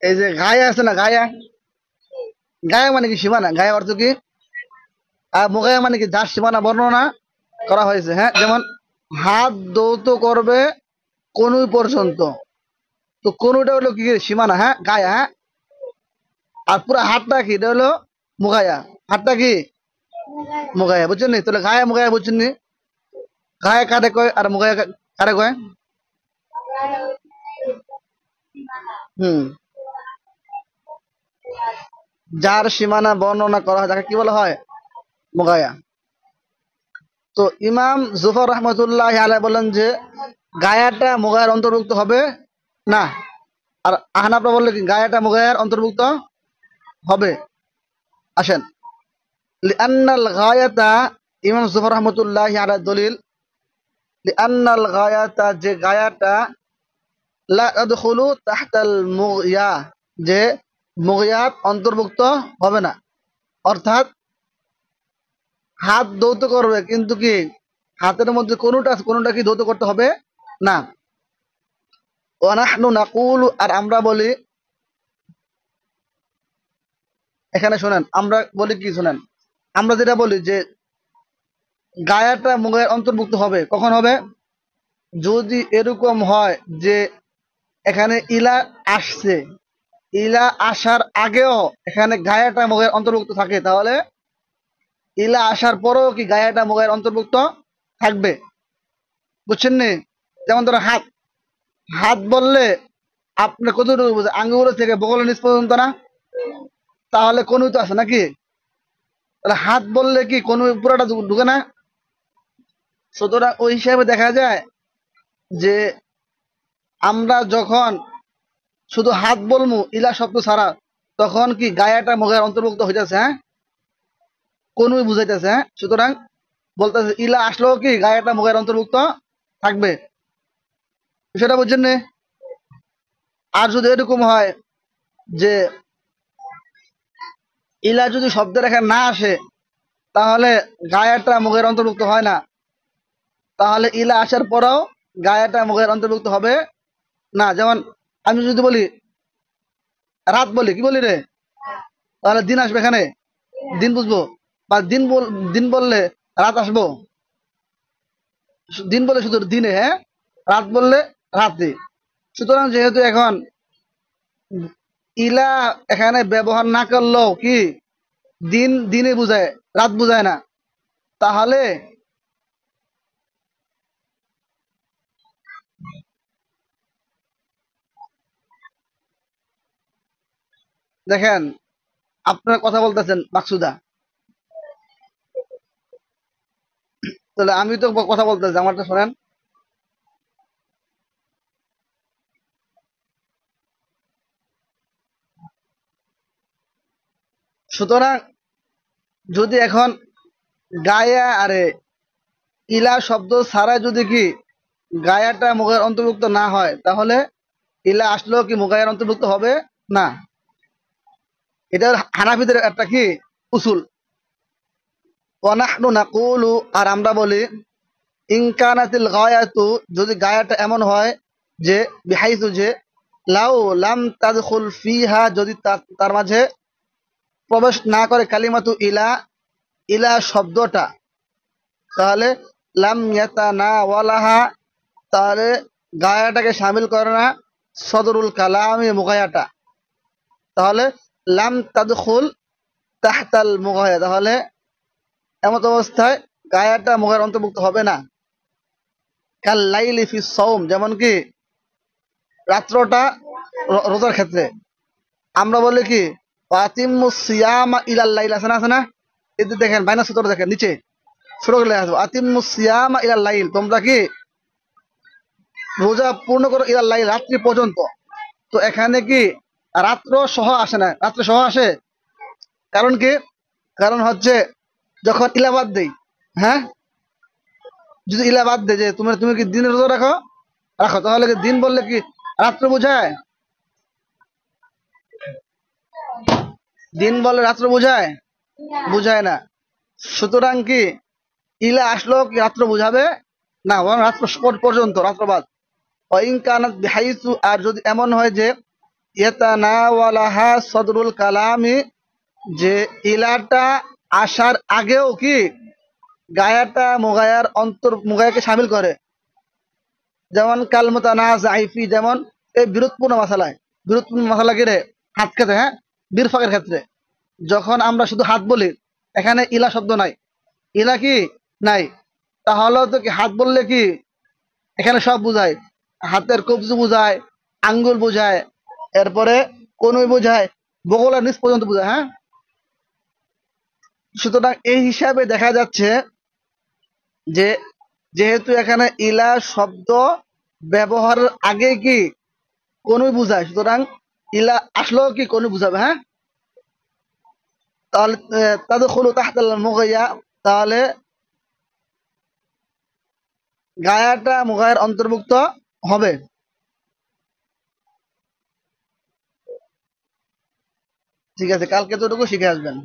এই যে গায়া আছে না, গায়া, গায়া মানে কি সীমানা, গায়া অর্থ কি? আর মুগায়া মানে কি যার সীমানা বর্ণনা করা হয়েছে। হ্যাঁ, যেমন হাত দৌত করবে কনুই পর্যন্ত, তো কনুইটা হলো কি সীমানা, হ্যাঁ গায়া, হ্যাঁ। আর পুরো হাতটা কি, এটা হলো মুগায়া, হাতটা কি মুগায়া, বুঝছেন নি? তাহলে গায়া মুগায়া বুঝছেন নি? গায়া কারে কয় আর মুগায়া কারে কয়? হুম, যার সীমানা বর্ণনা করা হয় তাকে কি বলা হয়? মুগায়া। তো ইমাম জুফর রহমতুল্লাহ আলাই বলেন যে গায়াটা মুগায়ার অন্তর্ভুক্ত হবে না। আর আহনাফরা বললে কি গায়াটা মুগায়ার অন্তর্ভুক্ত হবে। আসেন, লিআন্নাল গায়াতা, ইমাম জুফর রহমতুল্লাহ আলাই দলিল, লিআন্নাল গায়াতা যে গায়াটা, লা ইয়াদখুলু তাহতাল মুগয়া, যে মুগয়াত অন্তর্ভুক্ত হবে না। অর্থাৎ হাত ধৌত করবে কিন্তু কি হাতের মধ্যে কোনটা আছে, কোনটা কি ধৌত করতে হবে না। ওয়া নাহনু নাকুলু, আর আমরা বলি, এখানে শোনেন, আমরা বলি কি শোনেন, আমরা যেটা বলি যে গায়াটা মুগের অন্তর্ভুক্ত হবে, কখন হবে? যদি এরকম হয় যে এখানে ইলা আসছে, ইলা আসার আগেও এখানে গায়াটা মুগের অন্তর্ভুক্ত থাকে, তাহলে ইলা আসার পরেও কি গায়াটা মুগের অন্তর্ভুক্ত থাকবে। বুঝছেন নি? যেমন ধরো হাত, হাত বললে আপনি কতটুকু বুঝে, আঙ্গুল থেকে বগলের নিচ পর্যন্ত না? তাহলে কনুই তো আছে নাকি? তাহলে হাত বললে কি কনুই পুরোটা ঢুকে না? সুতরাং ওই হিসাবে দেখা যায় যে আমরা যখন শুধু হাত বলমু ইলা শব্দ ছাড়া, তখন কি গায়াটা মুগের অন্তর্ভুক্ত হইতেছে, হ্যাঁ, কনুই বুঝাইতেছে। হ্যাঁ, সুতরাং বলতেছে ইলা আসলেও কি গায়াটা মুগের অন্তর্ভুক্ত থাকবে। সেটা বুঝছেন নি? আর যদি এরকম হয় যে ইলা যদি শব্দের এখানে না আসে, তাহলে গায়াটা মুগের অন্তর্ভুক্ত হয় না। তাহলে ইলা আসার পরেও গায়াটা মুগের অন্তর্ভুক্ত হবে না। যেমন আমি যদি বলি রাত, বলি কি বলি রে, তাহলে দিন আসবে এখানে, দিন বুঝবো। বা দিন বললে রাত আসবো, দিন বলে শুধু দিনে, হ্যাঁ, রাত বললে রাতে। সুতরাং যেহেতু এখন ইলা এখানে ব্যবহার না করলেও কি দিন দিনে বুঝায়, রাত বুঝায় না, তাহলে দেখেন, আপনারা কথা বলতেছেন মাকসুদা, তাহলে আমি তো কথা বলতেছি, আমারটা শোনেন। সুতরাং যদি এখন গায়া আরে ইলা শব্দ ছাড়া যদি কি গায়াটা মুগের অন্তর্ভুক্ত না হয়, তাহলে ইলা আসলেও কি মুগায়ের অন্তর্ভুক্ত হবে না। এটা হানাফিদের একটা কি উসুল। ওয়া নাহনু নাকুলু, আর আমরা বলি, ইন কানাতিল গায়াতু, যদি গায়াটা এমন হয় যে বিহাইসু, যে লাউ লাম তাদখুল ফিহা, যদি তার মাঝে প্রবেশ না করে কালিমাতু ইলা, ইলা শব্দটা, তাহলে লাম ইয়াতানা ওয়ালাহা, তাহলে গায়াটাকে শামিল করে না সদরুল কালামে মুগায়াটা, তাহলে লাম তাদখুল তাহতাল মুগায়া, তাহলে এমত অবস্থায় গায়াটা মুগার অন্তর্ভুক্ত হবে না। কাল লাইলি ফি সাওম, যেমন কি রাত্রটা রোজার ক্ষেত্রে আমরা বলি কি আতিমুস সিয়ামা ইলাল লাইল, আছে না, আছে না? এতে দেখেন বাইনা সূত্র দেখেন নিচে ছোট করে লেখা আছে আতিমুস সিয়ামা ইলাল লাইল, তোমরা কি রোজা পূর্ণ করো ইলাল লাইল, রাত্রি পর্যন্ত। তো এখানে কি রাত্র সহ আসে না, রাত্র সহ আসে। কারণ কি? কারণ হচ্ছে যখন ইলাবাদ দেই, হ্যাঁ, যদি ইলাবাদ দেয় যে তুমি তুমি কি দিনে রোজা রাখো, রাখো, তাহলে কি দিন বললে কি রাত্র বোঝায়? দিন বলে রাত্র বোঝায়? বুঝায় না। সুতরাং কি ইলা আসলো কি রাত্র বুঝাবে না, বরং রাত্র পর্যন্ত, রাত্রবাদ। অইন কানাত বিহাইসু, আর যদি এমন হয় যে ইয়াতানাওয়ালাহা সদরুল কালামি, যে ইলাটা আসার আগেও কি গায়াটা মুগায়ার মুগায়াকে শামিল করে। যেমন কাল মুতানাজাইফি, যেমন এই বিরোধপূর্ণ মাসালায়, বিরোধপূর্ণ মাসালা কি রে, হাত ক্ষেত্রে, হ্যাঁ, বিরফাকের ক্ষেত্রে যখন আমরা শুধু হাত বলি, এখানে ইলা শব্দ নাই, ইলা কি নাই, তাহলে তো কি হাত বললে কি এখানে সব বুঝায়, হাতের কবজি বুঝায়, আঙ্গুল বুঝায়, এরপরে কনুই বুঝায়, বগলের নিচ পর্যন্ত বুঝায়, হ্যাঁ। সুতরাং এই হিসাবে দেখা যাচ্ছে যে যেহেতু এখানে ইলা শব্দ ব্যবহারের আগে কি কনুই বুঝায়, সুতরাং ইলা আসলেও কি কনুই বুঝাবে, হ্যাঁ। তাহলে তাদখুলু তাহতাল মুগাইয়া, তাহলে গায়াটা মুগায়ের অন্তর্ভুক্ত হবে। ঠিক আছে, কালকে যতটুকু শিখে আসবেন।